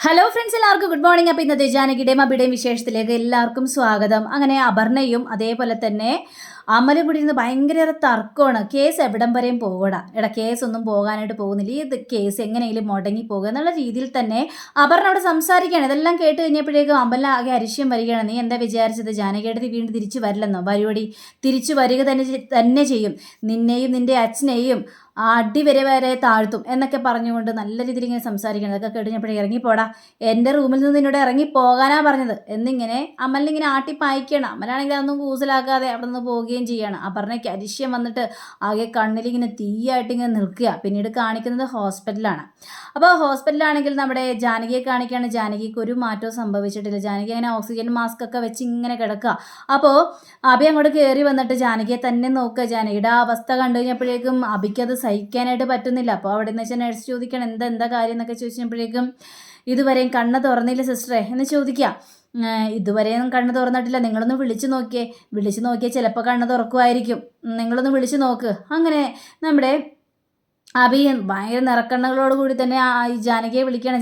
Hello friends, എല്ലാവർക്കും good morning. അപ്പോൾ ഇന്നത്തെ ജാനകിയുടെയും അബിയുടെയും വിശേഷത്തിലേക്ക് എല്ലാവർക്കും സ്വാഗതം. അങ്ങനെ അപർണയും അതേപോലെ തന്നെ അമലും കൂടി ഇരുന്ന് ഭയങ്കര തർക്കമാണ്. കേസ് എവിടം വരെയും പോകടാ, എടാ കേസ് ഒന്നും പോകാനായിട്ട് പോകുന്നില്ല, ഈ കേസ് എങ്ങനെയെങ്കിലും മുടങ്ങി പോകുക എന്നുള്ള രീതിയിൽ തന്നെ അപർണ അവിടെ സംസാരിക്കുകയാണ്. ഇതെല്ലാം കേട്ട് കഴിഞ്ഞപ്പോഴേക്കും അമല ആകെ അരിശ്യം വരികയാണ്. നീ എന്താ വിചാരിച്ചത്, ജാനകിയുടെ വീണ്ടും തിരിച്ചു വരില്ലെന്നോ? വരുവടി, തിരിച്ചു വരിക തന്നെ ചെയ്യും. നിന്നെയും നിന്റെ അച്ഛനെയും അടി വരെ താഴ്ത്തും എന്നൊക്കെ പറഞ്ഞുകൊണ്ട് നല്ല രീതിയിൽ ഇങ്ങനെ സംസാരിക്കണം. അതൊക്കെ കേട്ടുകഴിഞ്ഞപ്പോഴേ ഇറങ്ങിപ്പോടാ, എൻ്റെ റൂമിൽ നിന്ന് നിന്നോട് ഇറങ്ങി പോകാനാ പറഞ്ഞത് എന്നിങ്ങനെ അമലിനിങ്ങനെ ആട്ടിപ്പായിക്കണം. അമലാണെങ്കിൽ അതൊന്നും കൂസലാക്കാതെ അവിടെ നിന്ന് പോവുകയും ചെയ്യാണ്. അപർണയ്ക്ക് അരിശ്യം വന്നിട്ട് ആകെ കണ്ണിലിങ്ങനെ തീയായിട്ട് ഇങ്ങനെ നിൽക്കുക. പിന്നീട് കാണിക്കുന്നത് ഹോസ്പിറ്റലാണ്. അപ്പോൾ ഹോസ്പിറ്റലാണെങ്കിൽ നമ്മുടെ ജാനകിയെ കാണിക്കുകയാണ്. ജാനകിക്ക് ഒരു മാറ്റവും സംഭവിച്ചിട്ടില്ല. ജാനകി അങ്ങനെ ഓക്സിജൻ മാസ്ക് ഒക്കെ വെച്ച് ഇങ്ങനെ കിടക്കുക. അപ്പോൾ അബി അങ്ങോട്ട് കയറി വന്നിട്ട് ജാനകിയെ തന്നെ നോക്കുക. ജാനകിയുടെ അവസ്ഥ കണ്ടു കഴിഞ്ഞപ്പോഴേക്കും അബിക്കത് സഹിക്കാനായിട്ട് പറ്റുന്നില്ല. അപ്പോൾ അവിടെ നിന്ന് വെച്ചാൽ നഴ്സ് ചോദിക്കണം എന്താ കാര്യം എന്നൊക്കെ ചോദിച്ചപ്പോഴേക്കും ഇതുവരെയും കണ്ണ് തുറന്നില്ല സിസ്റ്ററെ എന്ന് ചോദിക്കുക. ഇതുവരെയും കണ്ണ് തുറന്നിട്ടില്ല, നിങ്ങളൊന്ന് വിളിച്ചു നോക്കിയേ ചിലപ്പോൾ കണ്ണ് തുറക്കുമായിരിക്കും, നിങ്ങളൊന്ന് വിളിച്ചു നോക്ക്. അങ്ങനെ നമ്മുടെ അബി ഭയങ്കര നിറക്കണ്ണുകളോട് കൂടി തന്നെ ഈ ജാനകിയെ വിളിക്കണം.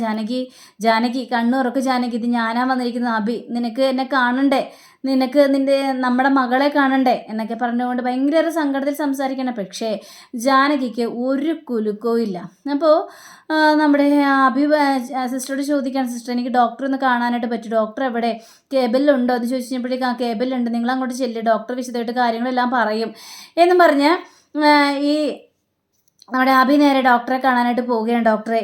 ജാനകി കണ്ണു തുറക്ക് ജാനകി, ഇത് ഞാനാ വന്നിരിക്കുന്നത്. അബി, നിനക്ക് എന്നെ കാണണ്ടേ, നിനക്ക് നമ്മുടെ മകളെ കാണണ്ടേ എന്നൊക്കെ പറഞ്ഞുകൊണ്ട് ഭയങ്കര സങ്കടത്തിൽ സംസാരിക്കണം. പക്ഷേ ജാനകിക്ക് ഒരു കുലുക്കവും ഇല്ല. അപ്പോൾ നമ്മുടെ അബി സിസ്റ്ററോട് ചോദിക്കുകയാണ്, സിസ്റ്റർ എനിക്ക് ഡോക്ടറെ ഒന്ന് കാണാനായിട്ട് പറ്റും, ഡോക്ടർ എവിടെ, കേബിലുണ്ടോ എന്ന് ചോദിച്ചപ്പോഴേക്കും ആ കേബിലുണ്ട്, നിങ്ങൾ അങ്ങോട്ട് ചെല്ല്, ഡോക്ടർ വിശദമായിട്ട് കാര്യങ്ങളെല്ലാം പറയും എന്നും പറഞ്ഞ് ഈ നമ്മുടെ അബി നേരെ ഡോക്ടറെ കാണാനായിട്ട് പോവുകയാണ്. ഡോക്ടറെ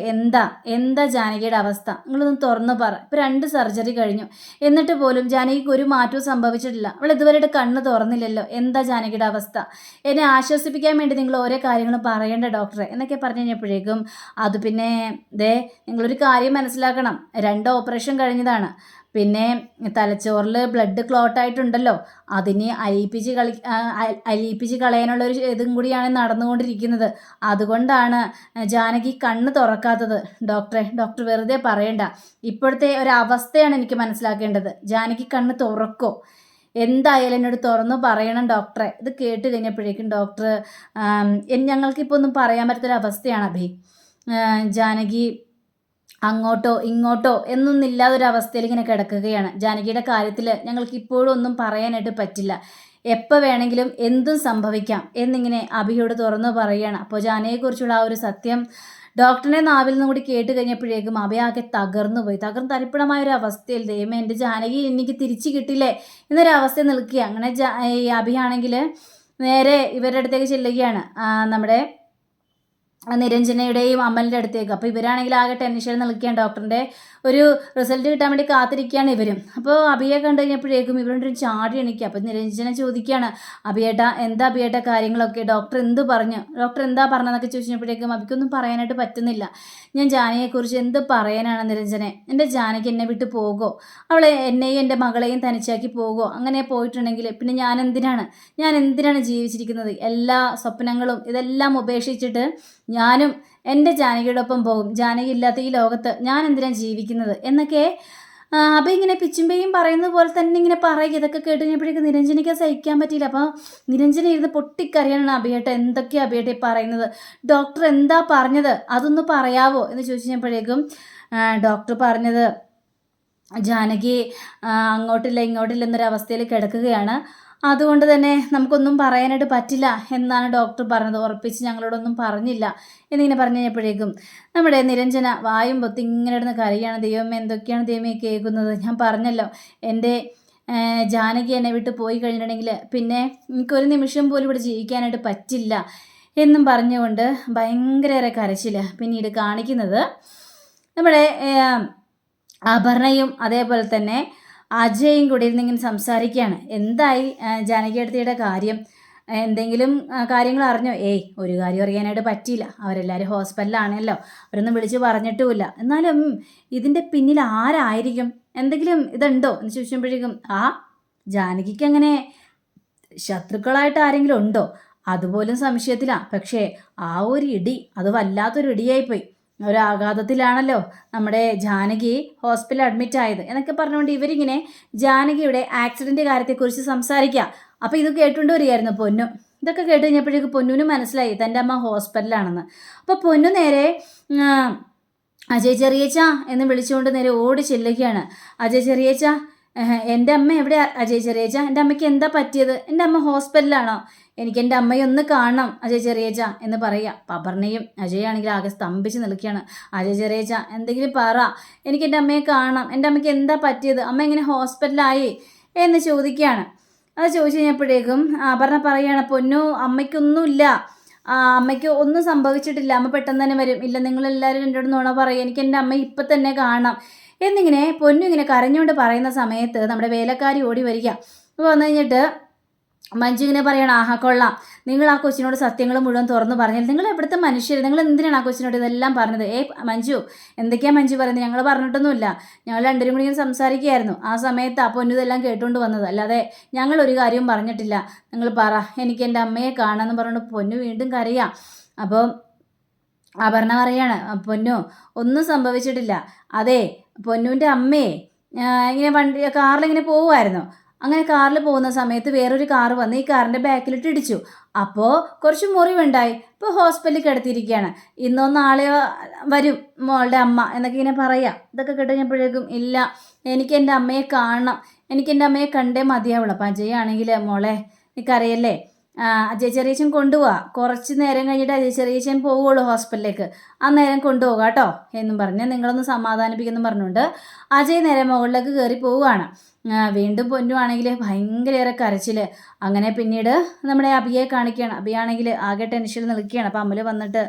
എന്താ ജാനകിയുടെ അവസ്ഥ, നിങ്ങളൊന്ന് തുറന്നു പറ. ഇപ്പോൾ 2 സർജറി കഴിഞ്ഞു, എന്നിട്ട് പോലും ജാനകിക്ക് ഒരു മാറ്റവും സംഭവിച്ചിട്ടില്ല, അവൾ ഇതുവരെയായിട്ട് കണ്ണ് തുറന്നില്ലല്ലോ, എന്താ ജാനകിയുടെ അവസ്ഥ, എന്നെ ആശ്വസിപ്പിക്കാൻ വേണ്ടി നിങ്ങൾ ഓരോ കാര്യങ്ങളും പറയേണ്ട ഡോക്ടറെ എന്നൊക്കെ പറഞ്ഞു കഴിഞ്ഞപ്പോഴേക്കും അത് പിന്നെ നിങ്ങളൊരു കാര്യം മനസ്സിലാക്കണം, 2 ഓപ്പറേഷൻ കഴിഞ്ഞതാണ്, പിന്നെ തലച്ചോറിൽ ബ്ലഡ് ക്ലോട്ടായിട്ടുണ്ടല്ലോ, അതിന് അലിയിപ്പിച്ച് കളയാനുള്ളൊരു ഇതും കൂടിയാണ് നടന്നുകൊണ്ടിരിക്കുന്നത്. അതുകൊണ്ടാണ് ജാനകി കണ്ണ് തുറക്കാത്തത്. ഡോക്ടർ വെറുതെ പറയണ്ട, ഇപ്പോഴത്തെ ഒരവസ്ഥയാണ് എനിക്ക് മനസ്സിലാക്കേണ്ടത്. ജാനകി കണ്ണ് തുറക്കോ, എന്തായാലും എന്നോട് തുറന്നു പറയണം ഡോക്ടറെ. ഇത് കേട്ട് കഴിഞ്ഞപ്പോഴേക്കും ഡോക്ടർ ഞങ്ങൾക്കിപ്പോൾ ഒന്നും പറയാൻ പറ്റാത്തൊരവസ്ഥയാണ് അഭി, ജാനകി അങ്ങോട്ടോ ഇങ്ങോട്ടോ എന്നൊന്നില്ലാതൊരവസ്ഥയിൽ ഇങ്ങനെ കിടക്കുകയാണ്. ജാനകിയുടെ കാര്യത്തിൽ ഞങ്ങൾക്ക് ഇപ്പോഴും ഒന്നും പറയാനായിട്ട് പറ്റില്ല, എപ്പോൾ വേണമെങ്കിലും എന്തും സംഭവിക്കാം എന്നിങ്ങനെ അഭിയോട് തുറന്നു പറയുകയാണ്. അപ്പോൾ ജാനകിയെക്കുറിച്ചുള്ള ആ ഒരു സത്യം ഡോക്ടറിൻ്റെ നാവിൽ നിന്നും കൂടി കേട്ട് കഴിഞ്ഞപ്പോഴേക്കും അഭയാകെ തരിപ്പണമായ ഒരു അവസ്ഥയിൽ ദൈവമേ എൻ്റെ ജാനകി എനിക്ക് തിരിച്ചു കിട്ടില്ലേ എന്നൊരവസ്ഥയിൽ നിൽക്കുക. അങ്ങനെ ഈ അഭിയാണെങ്കിൽ നേരെ ഇവരുടെ അടുത്തേക്ക് ചെല്ലുകയാണ്, നമ്മുടെ നിരഞ്ജനയുടെയും അമലിൻ്റെ അടുത്തേക്ക്. അപ്പോൾ ഇവരാണെങ്കിൽ ആകെ ടെൻഷൻ നിൽക്കുകയാണ്. ഡോക്ടറിൻ്റെ ഒരു റിസൾട്ട് കിട്ടാൻ വേണ്ടി കാത്തിരിക്കുകയാണ് ഇവരും. അപ്പോൾ അഭിയെ കണ്ടു കഴിഞ്ഞപ്പോഴേക്കും ഇവരുടെ ചാടി എണിക്കുക. അപ്പോൾ നിരഞ്ജന ചോദിക്കുകയാണ്, അഭിയേട്ട കാര്യങ്ങളൊക്കെ ഡോക്ടർ എന്താ പറഞ്ഞതെന്നൊക്കെ ചോദിച്ചപ്പോഴേക്കും അഭിക്കൊന്നും പറയാനായിട്ട് പറ്റുന്നില്ല. ഞാൻ ജാനകിയെക്കുറിച്ച് എന്ത് പറയാനാണ് നിരഞ്ജനെ, എൻ്റെ ജാനകി എന്നെ വിട്ട് പോകുമോ, അവളെ എന്നെയും എൻ്റെ മകളെയും തനിച്ചാക്കി പോകുമോ, അങ്ങനെ പോയിട്ടുണ്ടെങ്കിൽ പിന്നെ ഞാൻ എന്തിനാണ് ജീവിച്ചിരിക്കുന്നത്, എല്ലാ സ്വപ്നങ്ങളും ഇതെല്ലാം ഉപേക്ഷിച്ചിട്ട് ഞാനും എൻ്റെ ജാനകിയുടെ ഒപ്പം പോകും, ജാനകി ഇല്ലാത്ത ഈ ലോകത്ത് ഞാൻ എന്തിനാണ് ജീവിക്കുന്നത് എന്നൊക്കെ അപ്പം ഇങ്ങനെ പിച്ചുമ്പയും പറയുന്നത് പോലെ തന്നെ ഇങ്ങനെ പറയുക. ഇതൊക്കെ കേട്ട് കഴിഞ്ഞപ്പോഴേക്കും നിരഞ്ജനയ്ക്ക് സഹിക്കാൻ പറ്റിയില്ല. അപ്പോൾ നിരഞ്ജന ഇരുന്ന് പൊട്ടിക്കറിയാണ്, എന്തൊക്കെയാണ് അഭിയേട്ടെ പറയുന്നത്, ഡോക്ടർ എന്താ പറഞ്ഞത് അതൊന്ന് പറയാവോ എന്ന് ചോദിച്ചു കഴിഞ്ഞപ്പോഴേക്കും ഡോക്ടർ പറഞ്ഞത് ജാനകി അങ്ങോട്ടില്ല എന്നൊരവസ്ഥയിൽ കിടക്കുകയാണ്, അതുകൊണ്ട് തന്നെ നമുക്കൊന്നും പറയാനായിട്ട് പറ്റില്ല എന്നാണ് ഡോക്ടർ പറഞ്ഞത്, ഉറപ്പിച്ച് ഞങ്ങളോടൊന്നും പറഞ്ഞില്ല എന്നിങ്ങനെ പറഞ്ഞു കഴിഞ്ഞപ്പോഴേക്കും നമ്മുടെ നിരഞ്ജന വായും പൊത്തി ഇങ്ങനെ ഇടുന്ന കരയാണ്. ദൈവമേ എന്തൊക്കെയാണ് ദൈവമേ കേൾക്കുന്നത്, ഞാൻ പറഞ്ഞല്ലോ എൻ്റെ ജാനകി എന്നെ വിട്ട് പോയി കഴിഞ്ഞിട്ടുണ്ടെങ്കിൽ പിന്നെ എനിക്കൊരു നിമിഷം പോലും ഇവിടെ ജീവിക്കാനായിട്ട് പറ്റില്ല എന്നും പറഞ്ഞുകൊണ്ട് ഭയങ്കര കരച്ചിൽ. പിന്നീട് കാണിക്കുന്നത് നമ്മുടെ അപർണയും അതേപോലെ തന്നെ അജയും കൂടി ഇരുന്നിങ്ങനെ സംസാരിക്കുകയാണ്. എന്തായി ജാനകിയടുത്തിയുടെ കാര്യം, എന്തെങ്കിലും കാര്യങ്ങൾ അറിഞ്ഞോ? ഒരു കാര്യം അറിയാനായിട്ട് പറ്റിയില്ല, അവരെല്ലാവരും ഹോസ്പിറ്റലിലാണല്ലോ, അവരൊന്നും വിളിച്ച് പറഞ്ഞിട്ടുമില്ല, എന്നാലും ഇതിൻ്റെ പിന്നിൽ ആരായിരിക്കും, എന്തെങ്കിലും ഇതുണ്ടോ എന്ന് ചോദിക്കുമ്പോഴേക്കും ജാനകിക്ക് അങ്ങനെ ശത്രുക്കളായിട്ട് ആരെങ്കിലും ഉണ്ടോ, അതുപോലും സംശയത്തിലാണ്. പക്ഷേ ആ ഒരു ഇടി, അത് വല്ലാത്തൊരു ഇടിയായിപ്പോയി, ഒരാഘാതത്തിലാണല്ലോ നമ്മുടെ ജാനകി ഹോസ്പിറ്റലിൽ അഡ്മിറ്റ് ആയത് എന്നൊക്കെ പറഞ്ഞുകൊണ്ട് ഇവരിങ്ങനെ ജാനകിയുടെ ആക്സിഡൻറ്റ് കാര്യത്തെക്കുറിച്ച് സംസാരിക്കുക. അപ്പോൾ ഇത് കേട്ടുകൊണ്ട് വരികയായിരുന്നു പൊന്നു. ഇതൊക്കെ കേട്ട് കഴിഞ്ഞപ്പോഴേക്ക് പൊന്നുവിന് മനസ്സിലായി തൻ്റെ അമ്മ ഹോസ്പിറ്റലിലാണെന്ന്. അപ്പോൾ പൊന്നു നേരെ അജയ് ചെറിയച്ച എന്ന് വിളിച്ചുകൊണ്ട് നേരെ ഓടി ചെല്ലുകയാണ്. അജയ് ചെറിയച്ച, എൻ്റെ അമ്മ എവിടെ അജയ് ചെറിയച്ച? എൻ്റെ അമ്മയ്ക്ക് എന്താ പറ്റിയത്? എൻ്റെ അമ്മ ഹോസ്പിറ്റലിലാണോ? എനിക്ക് എൻ്റെ അമ്മയെ ഒന്ന് കാണണം അജയ് ചെറിയച്ച എന്ന് പറയുക. അപർണയും അജയാണെങ്കിൽ ആകെ സ്തംഭിച്ച് നിൽക്കുകയാണ്. അജയ് ചെറിയച്ച, എന്തെങ്കിലും പറ, എനിക്ക് എൻ്റെ അമ്മയെ കാണണം, എൻ്റെ അമ്മയ്ക്ക് എന്താ പറ്റിയത്, അമ്മ എങ്ങനെ ഹോസ്പിറ്റലായി എന്ന് ചോദിക്കുകയാണ്. അത് ചോദിച്ചു കഴിഞ്ഞപ്പോഴേക്കും അപർണ പറയുകയാണ്, പൊന്നു അമ്മയ്ക്കൊന്നുമില്ല, അമ്മയ്ക്ക് ഒന്നും സംഭവിച്ചിട്ടില്ല, അമ്മ പെട്ടെന്ന് തന്നെ വരും. ഇല്ല, നിങ്ങളെല്ലാവരും എന്നോട് നുണ പറയും, എനിക്ക് എൻ്റെ അമ്മ ഇപ്പം തന്നെ കാണണം എന്നിങ്ങനെ പൊന്നു ഇങ്ങനെ കരഞ്ഞുകൊണ്ട് പറയുന്ന സമയത്ത് നമ്മുടെ വേലക്കാരി ഓടി വരിക. വന്നു കഴിഞ്ഞിട്ട് മഞ്ജു ഇങ്ങനെ പറയണം, ആഹാ കൊള്ളാം, നിങ്ങൾ ആ കൊച്ചിനോട് സത്യങ്ങൾ മുഴുവൻ തുറന്ന് പറഞ്ഞാൽ നിങ്ങൾ എവിടുത്തെ മനുഷ്യർ, നിങ്ങൾ എന്തിനാണ് ആ കൊച്ചിനോട് ഇതെല്ലാം പറഞ്ഞത്? മഞ്ജു, എന്തൊക്കെയാണ് മഞ്ജു പറയുന്നത്? ഞങ്ങൾ പറഞ്ഞിട്ടൊന്നുമില്ല, ഞങ്ങൾ രണ്ടുപേരും കൂടി ഇങ്ങനെ സംസാരിക്കുകയായിരുന്നു. ആ സമയത്ത് ആ പൊന്നു ഇതെല്ലാം കേട്ടുകൊണ്ട് വന്നത്, അല്ലാതെ ഞങ്ങൾ ഒരു കാര്യവും പറഞ്ഞിട്ടില്ല. നിങ്ങൾ പറ, എനിക്ക് എൻ്റെ അമ്മയെ കാണാമെന്ന് പറഞ്ഞുകൊണ്ട് പൊന്നു വീണ്ടും കരയാം. അപ്പോൾ അപർണ പറയാണ്, പൊന്നു ഒന്നും സംഭവിച്ചിട്ടില്ല. അതെ, പൊന്നുവിൻ്റെ അമ്മയെ ഇങ്ങനെ കാറിലിങ്ങനെ പോവുമായിരുന്നു. അങ്ങനെ കാറിൽ പോകുന്ന സമയത്ത് വേറൊരു കാറ് വന്ന് ഈ കാറിൻ്റെ ബാക്കിലിട്ട് ഇടിച്ചു. അപ്പോൾ കുറച്ച് മുറിവുണ്ടായി. ഇപ്പോൾ ഹോസ്പിറ്റലിൽ കിടത്തിയിരിക്കുകയാണ്. ഇന്നോ നാളെയോ വരും മോളുടെ അമ്മ എന്നൊക്കെ ഇങ്ങനെ പറയാം. ഇതൊക്കെ കേട്ടുകഴിഞ്ഞപ്പോഴേക്കും, ഇല്ല, എനിക്ക് എൻ്റെ അമ്മയെ കാണണം, എനിക്ക് എൻ്റെ അമ്മയെ കണ്ടേ മതിയാവുള്ളൂ. അപ്പം അജയ് ആണെങ്കിൽ, മോളെ എനിക്കറിയല്ലേ, അജയ് ചെറിയച്ചൻ കൊണ്ടുപോവാ, കുറച്ച് നേരം കഴിഞ്ഞിട്ട് അജയ് ചെറിയച്ചൻ പോവുള്ളൂ ഹോസ്പിറ്റലിലേക്ക്, ആ നേരം കൊണ്ടുപോകാം കേട്ടോ എന്നും പറഞ്ഞ് നിങ്ങളൊന്ന് സമാധാനിപ്പിക്കുന്നു പറഞ്ഞുകൊണ്ട് അജയ് നേരെ മുകളിലേക്ക് കയറി പോവുകയാണ്. വീണ്ടും പൊന്നുവാണെങ്കിൽ ഭയങ്കരയേറെ കരച്ചിൽ. അങ്ങനെ പിന്നീട് നമ്മുടെ അബിയെ കാണിക്കുകയാണ്. അബിയാണെങ്കിൽ ആകെ ടെൻഷനിൽ നിൽക്കുകയാണ്. അപ്പം അമ്മൽ വന്നിട്ട്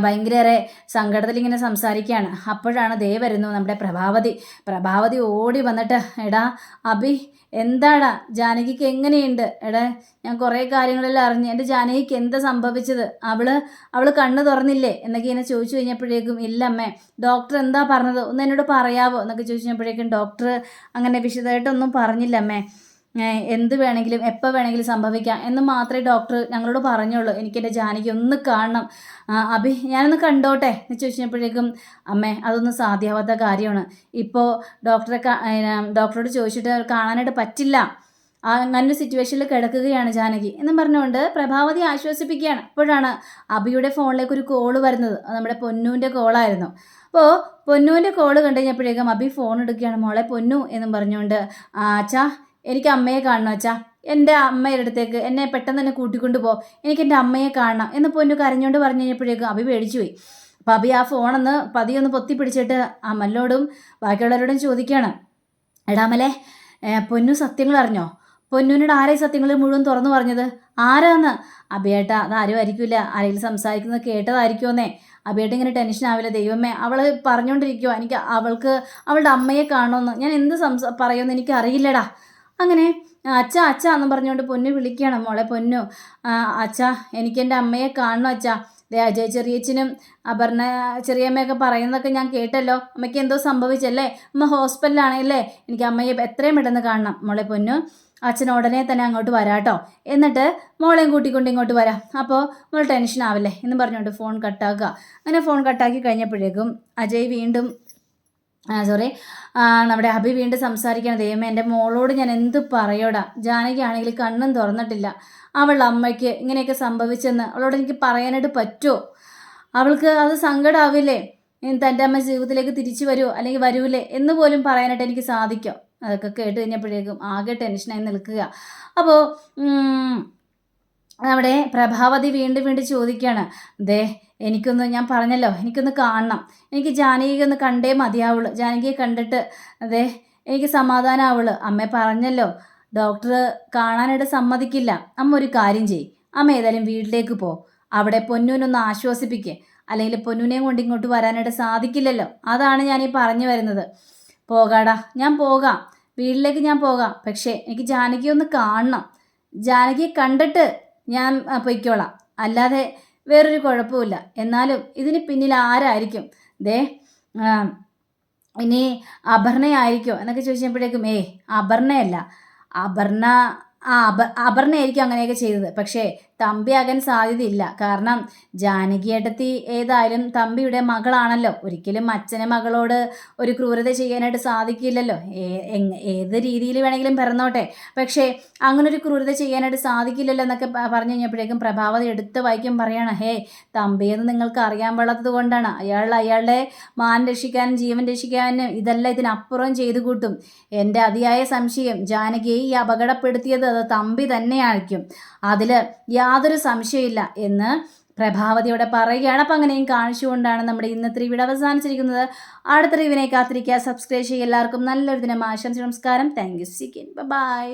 ഭയങ്കരയേറെ സങ്കടത്തിൽ ഇങ്ങനെ സംസാരിക്കുകയാണ്. അപ്പോഴാണ് ദേ വരുന്നു നമ്മുടെ പ്രഭാവതി ഓടി വന്നിട്ട്, എടാ അബി, എന്താടാ ജാനകിക്ക് എങ്ങനെയുണ്ട്? എടാ, ഞാൻ കുറേ കാര്യങ്ങളെല്ലാം അറിഞ്ഞു, എൻ്റെ ജാനകിക്ക് എന്താ സംഭവിച്ചത്? അവൾ കണ്ണ് തുറന്നില്ലേ എന്നൊക്കെ ഇങ്ങനെ ചോദിച്ചു കഴിഞ്ഞപ്പോഴേക്കും, ഇല്ല അമ്മേ, ഡോക്ടർ എന്താ പറഞ്ഞത്, ഒന്ന് എന്നോട് പറയാവോ എന്നൊക്കെ ചോദിച്ചു കഴിഞ്ഞപ്പോഴേക്കും ഡോക്ടർ അങ്ങനെ വിശദമായിട്ടൊന്നും പറഞ്ഞില്ല അമ്മേ, എന്ത് വേണമെങ്കിലും എപ്പോൾ വേണമെങ്കിലും സംഭവിക്കാം എന്ന് മാത്രമേ ഡോക്ടർ ഞങ്ങളോട് പറഞ്ഞുള്ളൂ. എനിക്കെൻ്റെ ജാനകി ഒന്ന് കാണണം, അബി ഞാനൊന്ന് കണ്ടോട്ടെ എന്ന് ചോദിച്ചപ്പോഴേക്കും, അമ്മേ അതൊന്നും സാധ്യമാവാത്ത കാര്യമാണ്, ഇപ്പോൾ ഡോക്ടറോട് ചോദിച്ചിട്ട് കാണാനായിട്ട് പറ്റില്ല, അങ്ങനൊരു സിറ്റുവേഷനിൽ കിടക്കുകയാണ് ജാനകി എന്നും പറഞ്ഞുകൊണ്ട് പ്രഭാവതി ആശ്വസിപ്പിക്കുകയാണ്. അപ്പോഴാണ് അബിയുടെ ഫോണിലേക്ക് ഒരു കോള് വരുന്നത്. നമ്മുടെ പൊന്നുവിൻ്റെ കോളായിരുന്നു. അപ്പോൾ പൊന്നുവിൻ്റെ കോള് കണ്ടു കഴിഞ്ഞപ്പോഴേക്കും അബി ഫോൺ എടുക്കുകയാണ്. മോളെ പൊന്നു എന്നും പറഞ്ഞുകൊണ്ട്, അച്ഛാ എനിക്ക് അമ്മയെ കാണണം അച്ഛാ, എൻ്റെ അമ്മയുടെ അടുത്തേക്ക് എന്നെ പെട്ടെന്ന് തന്നെ കൂട്ടിക്കൊണ്ട് പോ, എനിക്ക് എൻ്റെ അമ്മയെ കാണണം എന്ന് പൊന്നു കരഞ്ഞുകൊണ്ട് പറഞ്ഞു കഴിഞ്ഞപ്പോഴേക്കും അബി പേടിച്ചു പോയി. അപ്പോൾ അബി ആ ഫോണൊന്ന് പതിയൊന്ന് പൊത്തിപ്പിടിച്ചിട്ട് അമലിനോടും ബാക്കിയുള്ളവരോടും ചോദിക്കുകയാണ്, എടാ അമലേ, പൊന്നു സത്യങ്ങൾ അറിഞ്ഞോ? പൊന്നുവിനോട് ആരായി സത്യങ്ങൾ മുഴുവൻ തുറന്നു പറഞ്ഞത്? ആരാന്ന്? അബിയേട്ടാ, അതാരും ആയിരിക്കില്ല, ആരെങ്കിലും സംസാരിക്കുന്നത് കേട്ടതായിരിക്കുമെന്നേ. അബിയേട്ട ഇങ്ങനെ ടെൻഷൻ ആവില്ല, ദൈവമേ, അവൾ പറഞ്ഞുകൊണ്ടിരിക്കുമോ എനിക്ക് അവളുടെ അമ്മയെ കാണുമെന്ന്, ഞാൻ എന്ത് പറയുമെന്ന് എനിക്ക് അറിയില്ലടാ. അങ്ങനെ അച്ഛ അച്ഛ എന്നും പറഞ്ഞുകൊണ്ട് പൊന്നു വിളിക്കണം. മോളെ പൊന്നു, അച്ഛ എനിക്ക് എൻ്റെ അമ്മയെ കാണണം അച്ഛ. അജയ് ചെറിയച്ചനും അപർണ ചെറിയമ്മയൊക്കെ പറയുന്നതൊക്കെ ഞാൻ കേട്ടല്ലോ, അമ്മയ്ക്ക് എന്തോ സംഭവിച്ചല്ലേ, അമ്മ ഹോസ്പിറ്റലാണല്ലേ, എനിക്ക് അമ്മയെ എത്രയും പെട്ടെന്ന് കാണണം. മോളെ പൊന്നു, അച്ഛൻ ഉടനെ തന്നെ അങ്ങോട്ട് വരാട്ടോ, എന്നിട്ട് മോളെയും കൂട്ടിക്കൊണ്ട് ഇങ്ങോട്ട് വരാം, അപ്പോൾ മോൾ ടെൻഷൻ ആവില്ലേ എന്ന് പറഞ്ഞുകൊണ്ട് ഫോൺ കട്ടാക്കുക. അങ്ങനെ ഫോൺ കട്ടാക്കി കഴിഞ്ഞപ്പോഴേക്കും അജയ് വീണ്ടും നമ്മുടെ അബി വീണ്ടും സംസാരിക്കണം. ദൈവമേ, എൻ്റെ മോളോട് ഞാൻ എന്ത് പറയോടാ, ജാനകി ആണെങ്കിൽ കണ്ണും തുറന്നിട്ടില്ല, അവളുടെ അമ്മയ്ക്ക് ഇങ്ങനെയൊക്കെ സംഭവിച്ചെന്ന് അവളോട് എനിക്ക് പറയാനായിട്ട് പറ്റുമോ? അവൾക്ക് അത് സങ്കടമാവില്ലേ? തൻ്റെ അമ്മ ജീവിതത്തിലേക്ക് തിരിച്ചു വരുമോ അല്ലെങ്കിൽ വരൂലേ എന്ന് പോലും പറയാനായിട്ട് എനിക്ക് സാധിക്കും. അതൊക്കെ കേട്ട് കഴിഞ്ഞപ്പോഴേക്കും ആകെ ടെൻഷനായി നിൽക്കുക. അപ്പോൾ നമ്മുടെ പ്രഭാവതി വീണ്ടും ചോദിക്കുകയാണ്, എനിക്കൊന്ന്, ഞാൻ പറഞ്ഞല്ലോ എനിക്കൊന്ന് കാണണം, എനിക്ക് ജാനകിയെ ഒന്ന് കണ്ടേ മതിയാവുള്ളൂ, ജാനകിയെ കണ്ടിട്ട് എനിക്ക് സമാധാനമാവുള്ളൂ. അമ്മ പറഞ്ഞല്ലോ ഡോക്ടർ കാണാനായിട്ട് സമ്മതിക്കില്ല. അമ്മ ഒരു കാര്യം ചെയ്യ്, അമ്മ ഏതായാലും വീട്ടിലേക്ക് പോ, അവിടെ പൊന്നൂനൊന്ന് ആശ്വസിപ്പിക്കുക, അല്ലെങ്കിൽ പൊന്നൂനെയും കൊണ്ട് ഇങ്ങോട്ട് വരാനായിട്ട് സാധിക്കില്ലല്ലോ, അതാണ് ഞാനീ പറഞ്ഞു വരുന്നത്. പോകാടാ, ഞാൻ പോകാം, വീട്ടിലേക്ക് ഞാൻ പോകാം, പക്ഷേ എനിക്ക് ജാനകിയെ ഒന്ന് കാണണം, ജാനകിയെ കണ്ടിട്ട് ഞാൻ പൊയ്ക്കോളാം, അല്ലാതെ വേറൊരു കുഴപ്പമില്ല. എന്നാലും ഇതിന് പിന്നിൽ ആരായിരിക്കും? ഇനി അപർണയായിരിക്കും എന്നൊക്കെ ചോദിച്ചപ്പോഴേക്കും, അപർണയല്ല, അപർണയായിരിക്കും അങ്ങനെയൊക്കെ ചെയ്തത്, പക്ഷേ തമ്പിയാകാൻ സാധ്യതയില്ല. കാരണം ജാനകിയേട്ടത്തി ഏതായാലും തമ്പിയുടെ മകളാണല്ലോ. ഒരിക്കലും അച്ഛനെ മകളോട് ഒരു ക്രൂരത ചെയ്യാനായിട്ട് സാധിക്കില്ലല്ലോ. ഏത് രീതിയിൽ വേണമെങ്കിലും പിറന്നോട്ടെ, പക്ഷേ അങ്ങനൊരു ക്രൂരത ചെയ്യാനായിട്ട് സാധിക്കില്ലല്ലോ എന്നൊക്കെ പറഞ്ഞു കഴിഞ്ഞപ്പോഴേക്കും പ്രഭാവതി എടുത്ത് വായിക്കും പറയണം, ഹേ തമ്പിയെന്ന് നിങ്ങൾക്ക് അറിയാൻ പാടാത്തത് കൊണ്ടാണ്. അയാളുടെ മാനം രക്ഷിക്കാനും ജീവൻ രക്ഷിക്കാനും ഇതെല്ലാം ഇതിനപ്പുറം ചെയ്തു കൂട്ടും. എൻ്റെ അതിയായ സംശയം ജാനകിയെ ഈ അപകടപ്പെടുത്തിയത് അത് തമ്പി തന്നെയായിരിക്കും, അതിൽ യാതൊരു സംശയമില്ല എന്ന് പ്രഭാവതിയോടെ പറയുകയാണ്. അപ്പം അങ്ങനെയും കാണിച്ചുകൊണ്ടാണ് നമ്മുടെ ഇന്നത്തെ റിവ്യൂ അവസാനിച്ചിരിക്കുന്നത്. അടുത്ത റിവ്യൂവിനെ കാത്തിരിക്കുക, സബ്സ്ക്രൈബ് ചെയ്യുക. എല്ലാവർക്കും നല്ലൊരു ദിനം ആശംസിച്ച് നമസ്കാരം. Thank you. ബൈ.